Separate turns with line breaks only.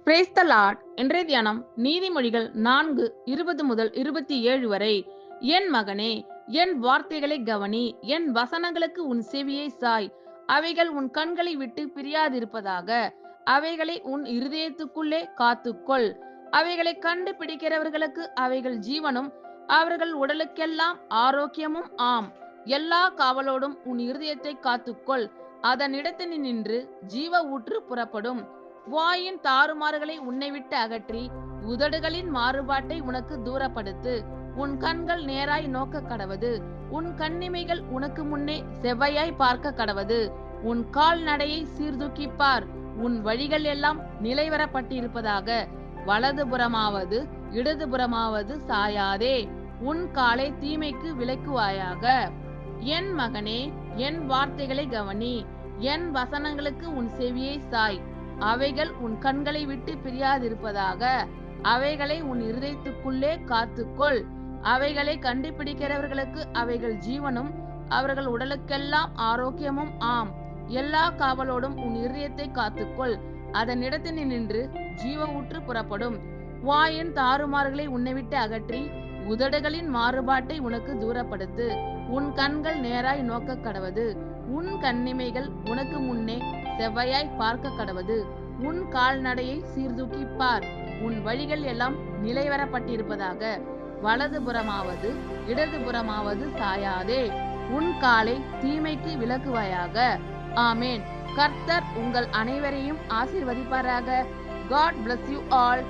Brace த Lord. இன்றைய தியானம் நீதிமொழிகள் 4:20-27 வரை. என் மகனே, என் வார்த்தைகளை கவனி, என் வசனங்களுக்கு உன் செவியை சாய். அவைகள் உன் கண்களை விட்டு பிரியாதிருப்பதாக. அவைகளை உன் இருதயத்துக்குள்ளே காத்துக்கொள். அவைகளை கண்டுபிடிக்கிறவர்களுக்கு அவைகள் ஜீவனும் அவர்கள் உடலுக்கெல்லாம் ஆரோக்கியமும் ஆம். எல்லா காவலோடும் உன் இருதயத்தை காத்துக்கொள். அதனிடத்தினின்று ஜீவ ஊற்று புறப்படும். வாயின் தாறுமாறுகளை உன்னை விட்டு அகற்றி உதடுகளின் மாறுபாட்டை உனக்கு தூரப்படுத்து. உன் கண்கள் நேராய் நோக்க கடவது. உன் கண்ணிமைகள் உனக்கு முன்னே செவ்வையாய் பார்க்க கடவது. உன் கால் நடையை சீர்தூக்கிப்பார். உன் வழிகள் எல்லாம் நிலைவரப்பட்டிருப்பதாக. வலதுபுறமாவது இடதுபுறமாவது சாயாதே. உன் காலை தீமைக்கு விலக்குவாயாக. என் மகனே, என் வார்த்தைகளை கவனி, என் வசனங்களுக்கு உன் செவியை சாய். அவைகள் உன் கண்களை விட்டு பிரியாதிருப்பதாக. அவைகளை உன் இருதயத்துக்குள்ளே காத்துக்கொள். அவைகளை கண்டுபிடிக்கிறவர்களுக்கு அவைகள் ஜீவனும் அவர்கள் உடலுக்கெல்லாம் ஆரோக்கியமும் ஆம். எல்லா காவலோடும் உன் இருதயத்தை காத்துக்கொள். அதனிடத்தினின்று ஜீவ ஊற்று புறப்படும். வாயின் தாறுமாறுகளை உன்னை விட்டு அகற்றி உதடுகளின் மாறுபாட்டை உனக்கு தூரப்படுத்து. உன் கண்கள் நேராய் நோக்க கடவது. உன் கண்ணிமைகள் உனக்கு முன்னே செவ்வையாய் பார்க்க கடவது. உன் கால்நடையை சீர்தூக்கிப்பார். உன் வழிகள் எல்லாம் நிலைவரப்பட்டிருப்பதாக. வலதுபுறமாவது இடதுபுறமாவது சாயாதே. உன் காலை தீமைக்கு விலக்குவாயாக. ஆமேன். கர்த்தர் உங்கள் அனைவரையும் ஆசீர்வதிப்பாராக. God bless you all.